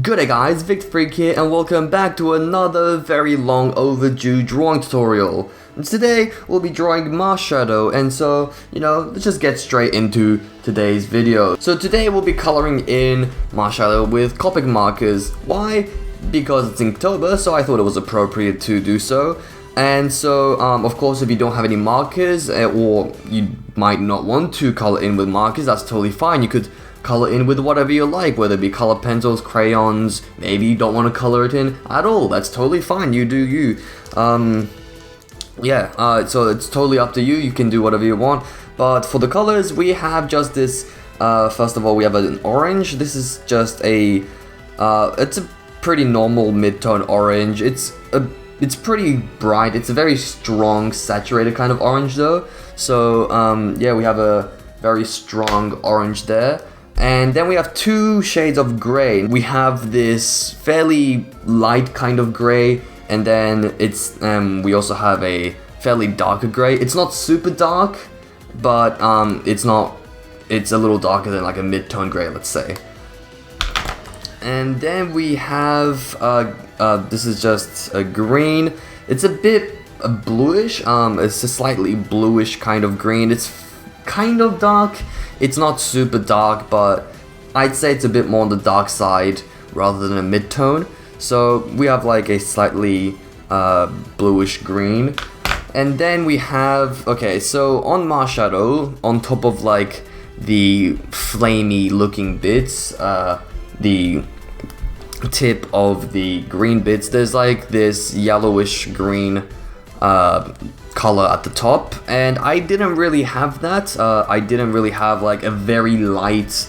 Good day guys, Victifreak here and welcome back to another very long overdue drawing tutorial. And today we'll be drawing Marshadow, and so, let's just get straight into today's video. So today we'll be coloring in Marshadow with Copic markers. Why? Because it's Inktober, so I thought it was appropriate to do so. And so, of course, if you don't have any markers, or you might not want to color in with markers, that's totally fine. You could color in with whatever you like, whether it be color pencils, crayons. Maybe you don't want to color it in at all. That's totally fine. You do you. So it's totally up to you. You can do whatever you want. But for the colors, we have just this. First of all, we have an orange. This is just a. It's a pretty normal mid-tone orange. It's pretty bright. It's a very strong, saturated kind of orange, though. So we have a very strong orange there. And then we have two shades of gray. We have this fairly light kind of gray, and then we also have a fairly darker gray. It's not super dark, but it's a little darker than like a mid-tone gray, let's say. And then we have this is just a green. It's a bit bluish. It's a slightly bluish kind of green. It's kind of dark. It's not super dark, but I'd say it's a bit more on the dark side rather than a mid-tone. So we have like a slightly bluish green. And then we have, so on Marshadow, on top of like the flamey looking bits, the tip of the green bits, there's like this yellowish green color at the top, and I didn't really have that. I didn't really have like a very light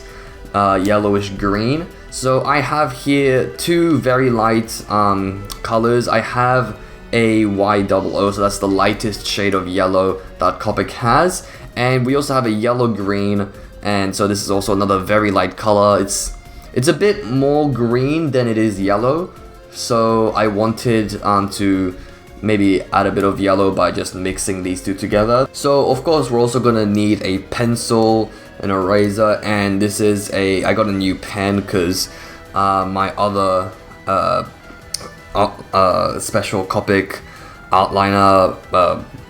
yellowish green, so I have here two very light colors. I have a YOO, so that's the lightest shade of yellow that Copic has, and we also have a yellow green, and so this is also another very light color. It's a bit more green than it is yellow, so I wanted to maybe add a bit of yellow by just mixing these two together. So of course we're also gonna need a pencil, an eraser, and this is I got a new pen because my other special Copic outliner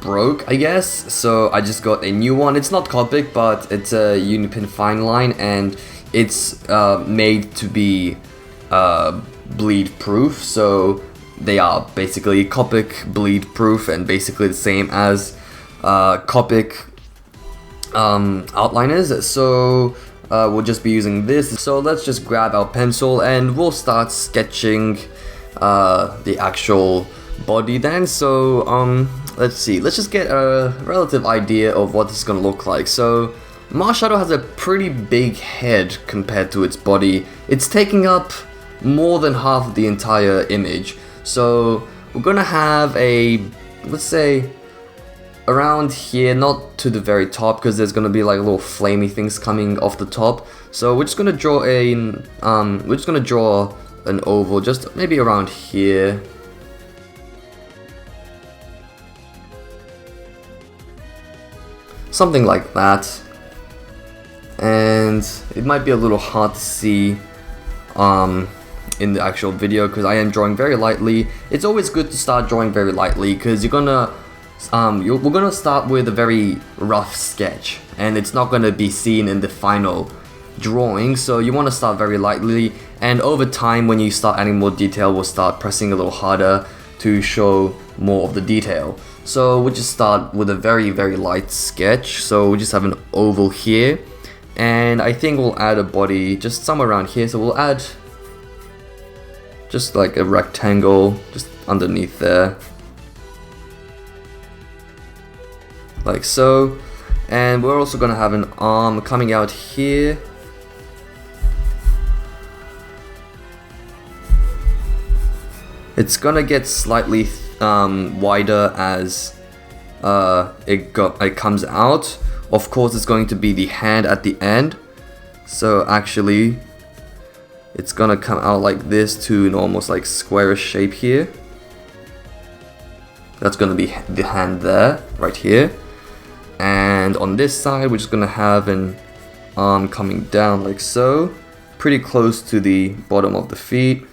broke, I guess, so I just got a new one. It's not Copic, but it's a Unipin fine line, and it's made to be bleed proof, so they are basically Copic bleed proof and basically the same as Copic outliners. So we'll just be using this. So let's just grab our pencil and we'll start sketching the actual body then. So let's see, let's just get a relative idea of what this is gonna look like. So Marshadow has a pretty big head compared to its body. It's taking up more than half of the entire image. So we're gonna have let's say around here, not to the very top, because there's gonna be like little flamey things coming off the top. So we're just gonna draw an oval, just maybe around here. Something like that. And it might be a little hard to see in the actual video because I am drawing very lightly. It's always good to start drawing very lightly because we're gonna start with a very rough sketch, and it's not gonna be seen in the final drawing. So you want to start very lightly, and over time, when you start adding more detail, we'll start pressing a little harder to show more of the detail. So we'll just start with a very, very light sketch. So we just have an oval here, and I think we'll add a body just somewhere around here. So we'll add just like a rectangle just underneath there, like so. And we're also gonna have an arm coming out here. It's gonna get slightly wider as it comes out. Of course, it's going to be the hand at the end. So actually, it's gonna come out like this to an almost like squarish shape here. That's gonna be the hand there, right here. And on this side, we're just gonna have an arm coming down like so. pretty close to the bottom of the feet,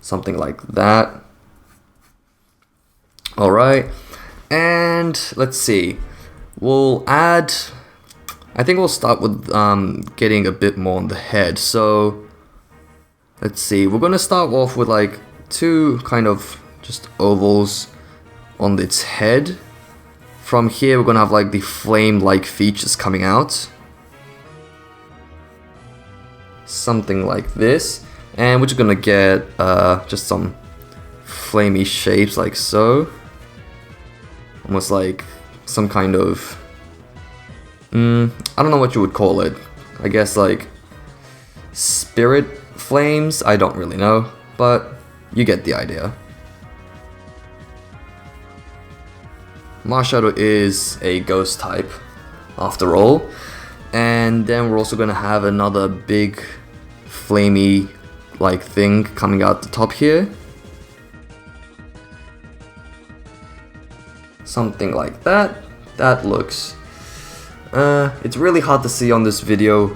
something like that. Alright, and let's see, we'll add, I think we'll start with getting a bit more on the head. So let's see, we're gonna start off with like two kind of just ovals on its head. From here we're gonna have like the flame-like features coming out, something like this, and we're just gonna get just some flamey shapes like so, almost like some kind of I don't know what you would call it, I guess like spirit flames, I don't really know, but you get the idea. Marshadow is a ghost type after all, and then we're also gonna have another big flamey like thing coming out the top here, something like that. That looks it's really hard to see on this video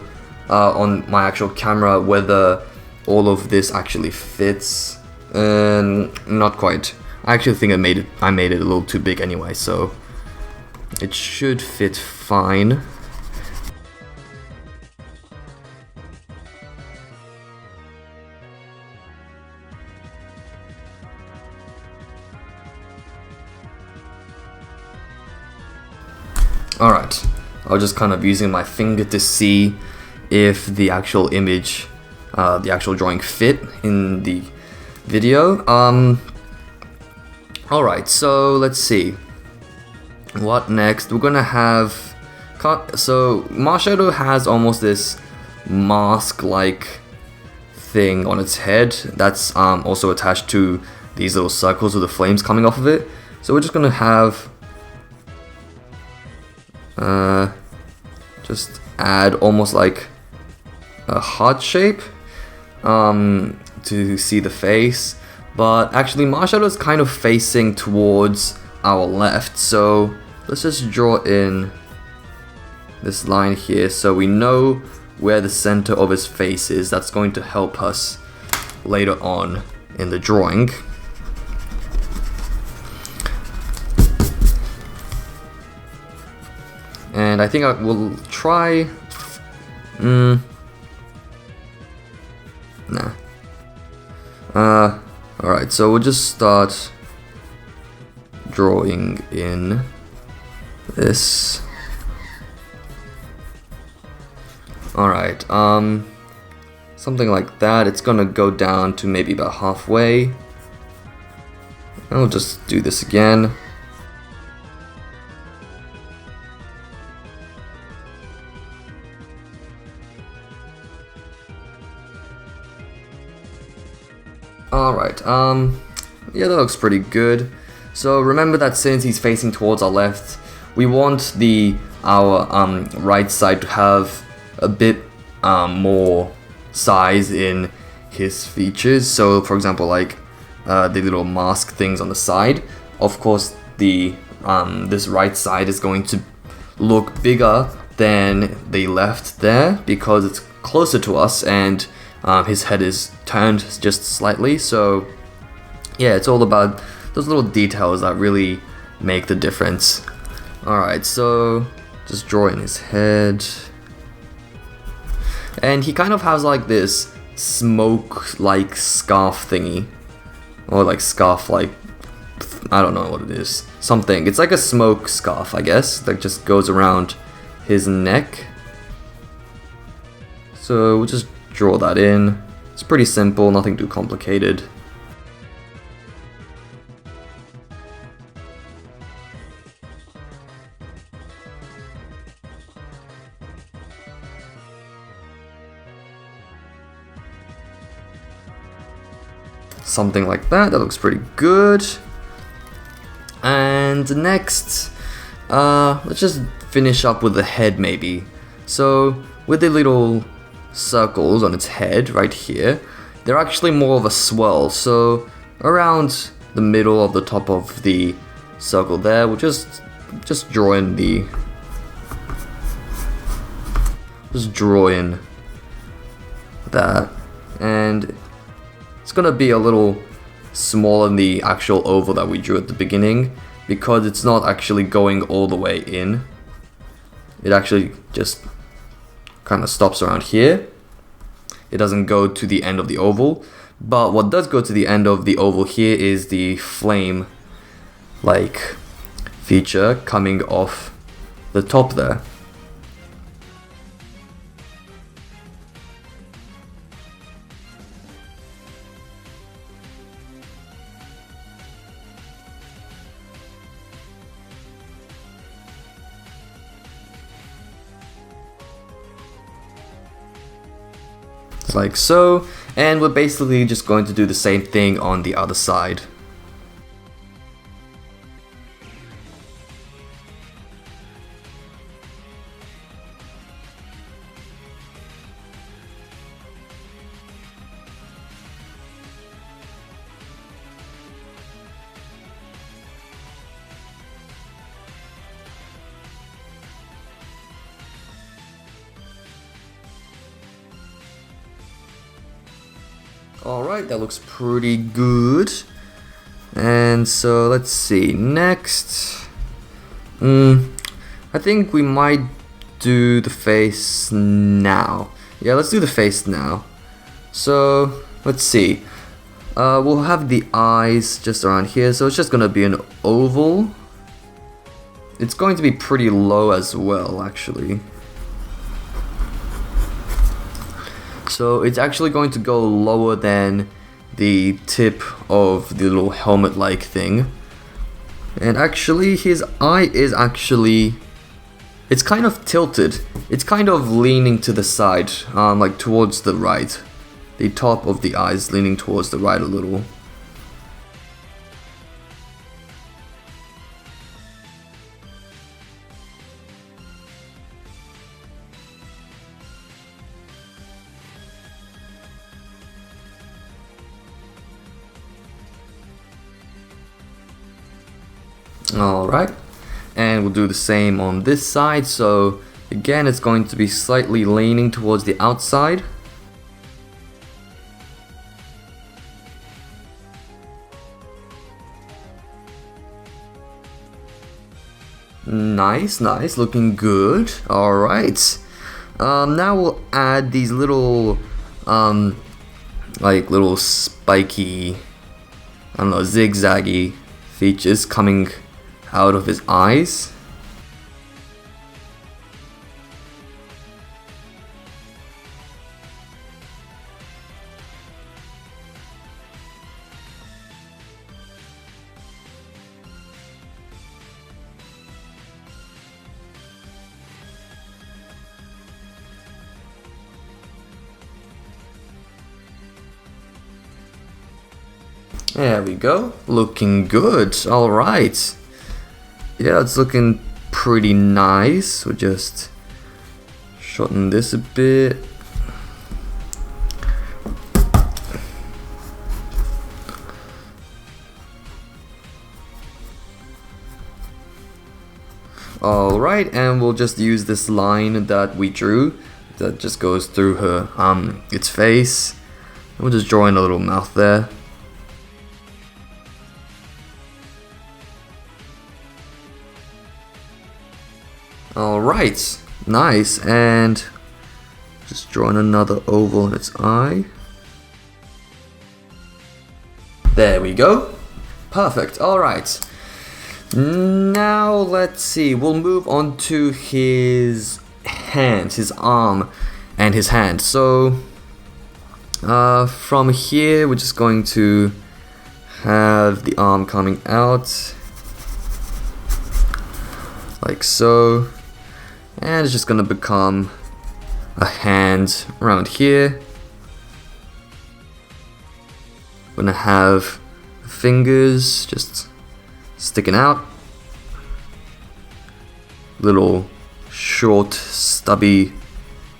on my actual camera whether all of this actually fits, and not quite. I actually think I made it a little too big anyway, so it should fit fine. Alright, I was just kind of using my finger to see if the actual image, the actual drawing fit in the video. Alright, so let's see. What next? We're gonna have... So, Marshadow has almost this mask-like thing on its head that's also attached to these little circles with the flames coming off of it. So we're just gonna have... just add almost like a heart shape to see the face. But actually Marshadow is kind of facing towards our left, so let's just draw in this line here so we know where the center of his face is. That's going to help us later on in the drawing. And I think I will try... Nah. Alright, so we'll just start drawing in this. Alright, something like that. It's gonna go down to maybe about halfway. And we'll just do this again. Alright, yeah, that looks pretty good. So remember that since he's facing towards our left, we want our right side to have a bit more size in his features. So for example, like the little mask things on the side. Of course, this right side is going to look bigger than the left there because it's closer to us, and his head is turned just slightly. So yeah, it's all about those little details that really make the difference. Alright, so just draw in his head. And he kind of has like this smoke-like scarf thingy. Or like scarf-like, I don't know what it is. Something. It's like a smoke scarf, I guess, that just goes around his neck. So we'll just draw that in. It's pretty simple, nothing too complicated. Something like that, that looks pretty good. And next, let's just finish up with the head maybe. So with the little circles on its head right here, they're actually more of a swirl. So around the middle of the top of the circle there, we'll just draw in that, and it's gonna be a little smaller than the actual oval that we drew at the beginning because it's not actually going all the way in. It actually just kind of stops around here. It doesn't go to the end of the oval, but what does go to the end of the oval here is the flame like feature coming off the top there. Like so, and we're basically just going to do the same thing on the other side. Alright, that looks pretty good. And so let's see, next, I think we might do the face now. Yeah, let's do the face now. So let's see, we'll have the eyes just around here, so it's just gonna be an oval. It's going to be pretty low as well, actually. So it's actually going to go lower than the tip of the little helmet-like thing. And actually, his eye is actually... it's kind of tilted. It's kind of leaning to the side, like towards the right. The top of the eye is leaning towards the right a little. Alright, and we'll do the same on this side, so again it's going to be slightly leaning towards the outside. Nice, nice, looking good. Alright, now we'll add these little, like little spiky, I don't know, zigzaggy features coming out of his eyes. There we go, looking good. Alright. Yeah, it's looking pretty nice. We'll just shorten this a bit. Alright, and we'll just use this line that we drew that just goes through her its face. We'll just draw in a little mouth there. Alright, nice, and just drawing another oval in its eye. There we go. Perfect, alright. Now let's see, we'll move on to his hands, his arm and his hand. So from here we're just going to have the arm coming out like so. And it's just gonna become a hand around here. We're gonna have fingers just sticking out. Little short, stubby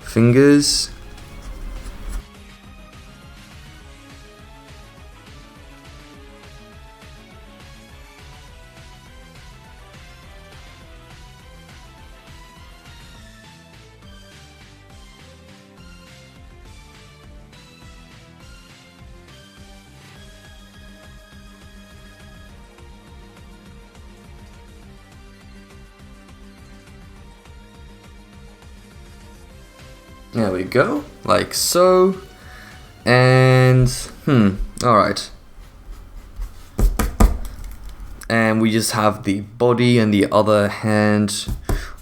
fingers. There we go, like so. And, alright. And we just have the body and the other hand.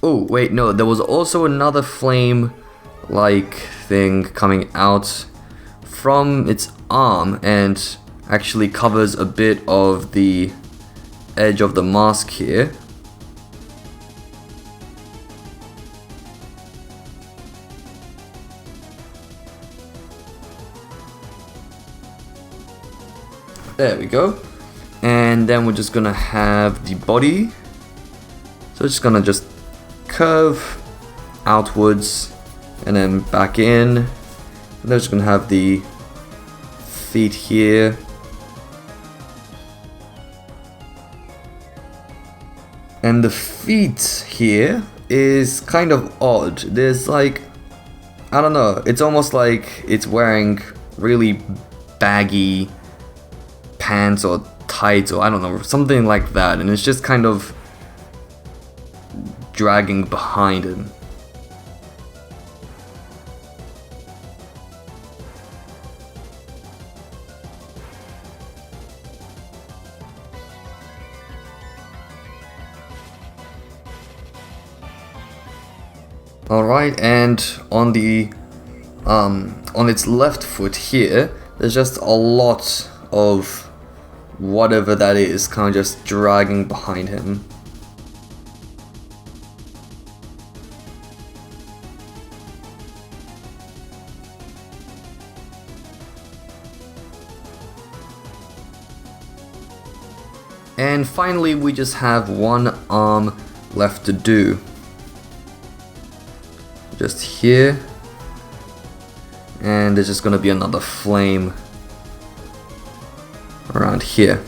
Oh, wait, no, there was also another flame-like thing coming out from its arm and actually covers a bit of the edge of the mask here. There we go. And then we're just gonna have the body. So it's just gonna just curve outwards and then back in. And then just gonna have the feet here. And the feet here is kind of odd. There's like, I don't know, it's almost like it's wearing really baggy pants or tights or I don't know, something like that, and it's just kind of dragging behind him. Alright, and on the on its left foot here, there's just a lot of whatever that is kind of just dragging behind him. And finally we just have one arm left to do. Just here. And there's just gonna be another flame around here.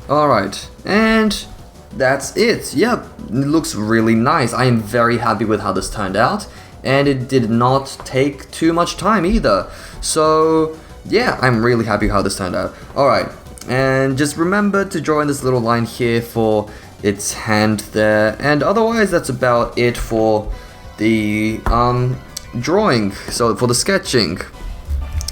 Alright, and that's it. Yep, it looks really nice. I am very happy with how this turned out, and it did not take too much time either. So yeah, I'm really happy how this turned out. Alright, and just remember to draw in this little line here for its hand there, and otherwise that's about it for the drawing, so for the sketching.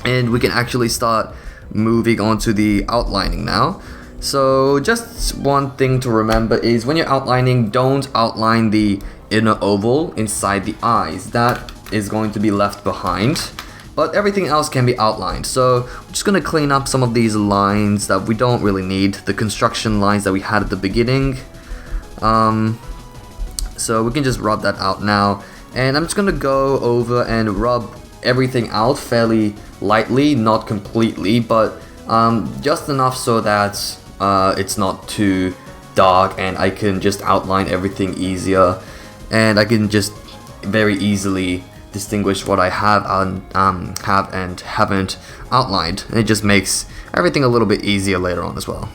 And we can actually start moving on to the outlining now. So just one thing to remember is when you're outlining, don't outline the inner oval inside the eyes. That is going to be left behind, but everything else can be outlined. So we're just going to clean up some of these lines that we don't really need, the construction lines that we had at the beginning. So we can just rub that out now, and I'm just going to go over and rub everything out fairly lightly, not completely, but just enough so that it's not too dark and I can just outline everything easier, and I can just very easily distinguish what I have and haven't outlined, and it just makes everything a little bit easier later on as well.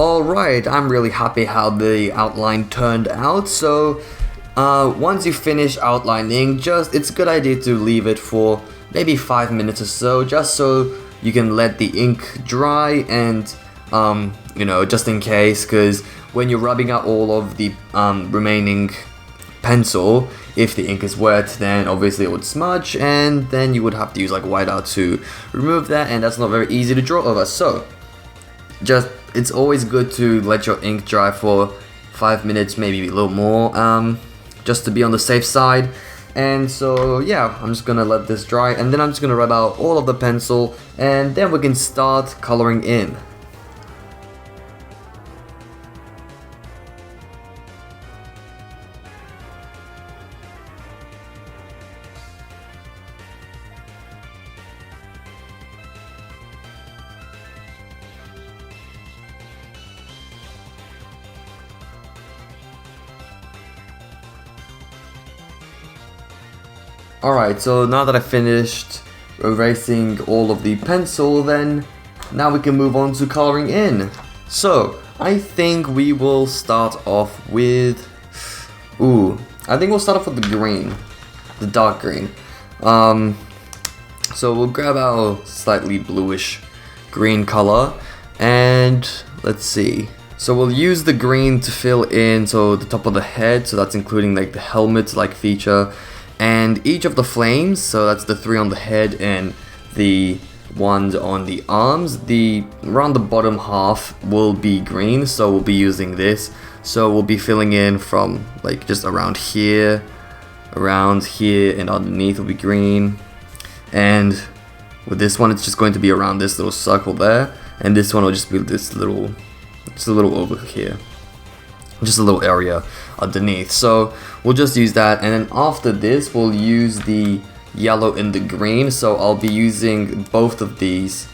Alright, I'm really happy how the outline turned out. So once you finish outlining, it's a good idea to leave it for maybe 5 minutes or so, just so you can let the ink dry and you know, just in case, because when you're rubbing out all of the remaining pencil, if the ink is wet, then obviously it would smudge, and then you would have to use like whiteout to remove that, and that's not very easy to draw over. So it's always good to let your ink dry for 5 minutes, maybe a little more, just to be on the safe side. And so yeah, I'm just gonna let this dry, and then I'm just gonna rub out all of the pencil, and then we can start coloring in. Alright, so now that I finished erasing all of the pencil, then now we can move on to coloring in. So, I think we will start off with... I think we'll start off with the green. The dark green. So we'll grab our slightly bluish green color, and let's see. So we'll use the green to fill in the top of the head, so that's including like the helmet-like feature, and each of the flames, so that's the 3 on the head and the ones on the arms. Around the bottom half will be green, so we'll be using this. So we'll be filling in from like just around here, and underneath will be green. And with this one, it's just going to be around this little circle there, and this one will just be just a little over here, just a little area underneath. So we'll just use that, and then after this we'll use the yellow and the green. So I'll be using both of these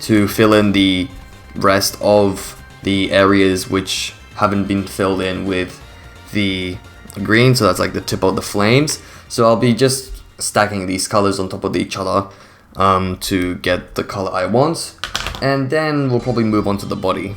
to fill in the rest of the areas which haven't been filled in with the green, so that's like the tip of the flames. So I'll be just stacking these colors on top of each other to get the color I want, and then we'll probably move on to the body.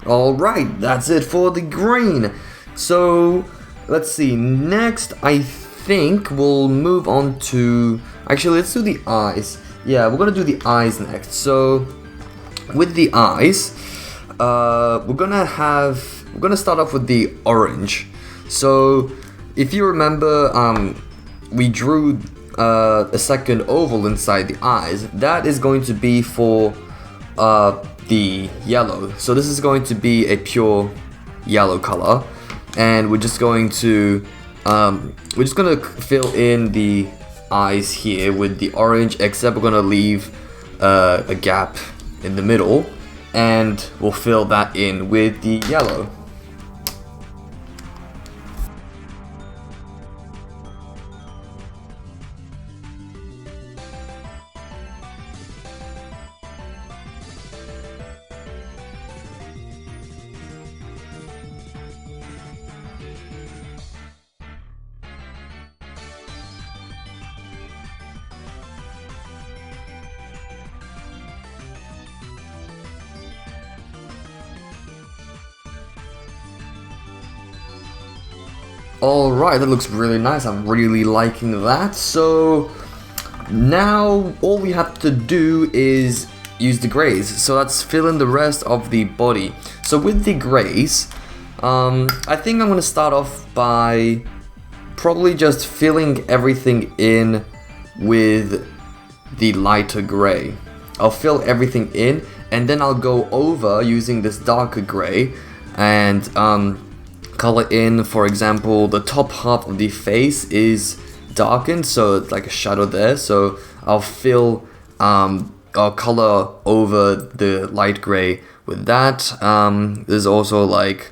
Alright, that's it for the green. So, let's see, next I think we'll move on to... Actually, let's do the eyes. Yeah, we're gonna do the eyes next. So, with the eyes, we're gonna start off with the orange. So, if you remember, we drew a second oval inside the eyes. That is going to be for the yellow. So this is going to be a pure yellow color, and we're just going to fill in the eyes here with the orange, except we're gonna leave a gap in the middle, and we'll fill that in with the yellow. Alright, that looks really nice. I'm really liking that. So now all we have to do is use the grays. So let's fill in the rest of the body. So with the grays, I think I'm going to start off by probably just filling everything in with the lighter gray. I'll fill everything in, and then I'll go over using this darker gray and color in. For example, the top half of the face is darkened, so it's like a shadow there. So I'll color over the light gray with that. There's also like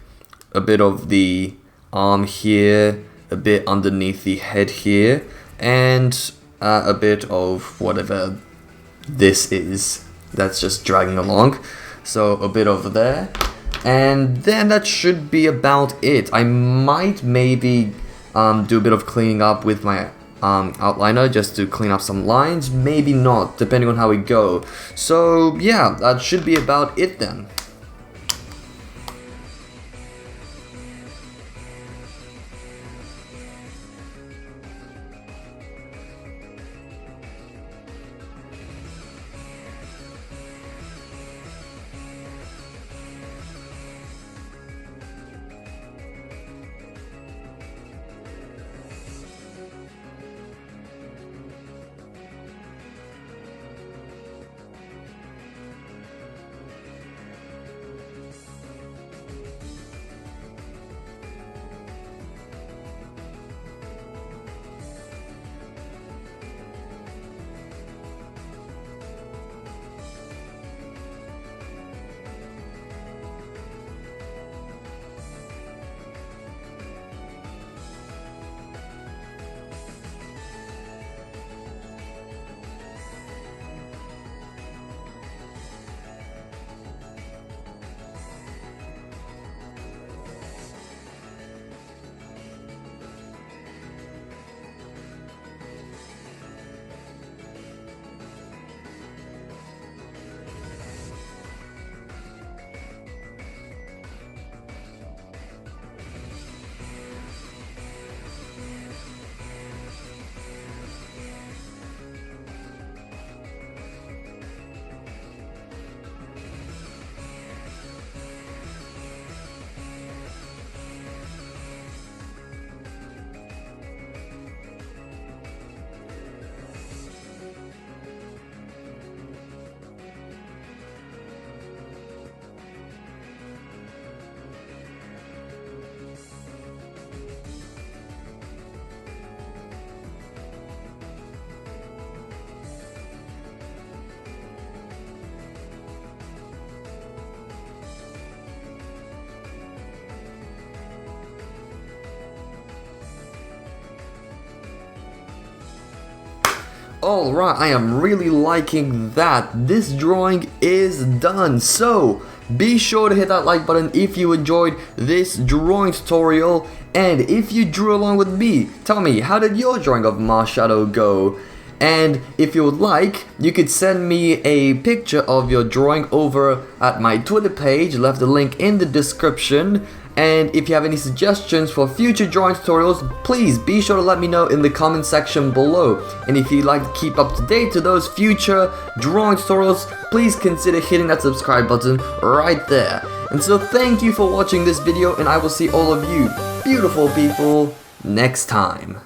a bit of the arm here, a bit underneath the head here, and a bit of whatever this is that's just dragging along. So a bit over there. And then that should be about it. I might maybe do a bit of cleaning up with my outliner just to clean up some lines. Maybe not, depending on how we go. So yeah, that should be about it then. Alright, I am really liking that. This drawing is done. So, be sure to hit that like button if you enjoyed this drawing tutorial. And if you drew along with me, tell me, how did your drawing of Marshadow go? And if you would like, you could send me a picture of your drawing over at my Twitter page, left the link in the description. And if you have any suggestions for future drawing tutorials, please be sure to let me know in the comment section below. And if you'd like to keep up to date to those future drawing tutorials, please consider hitting that subscribe button right there. And so thank you for watching this video, and I will see all of you beautiful people next time.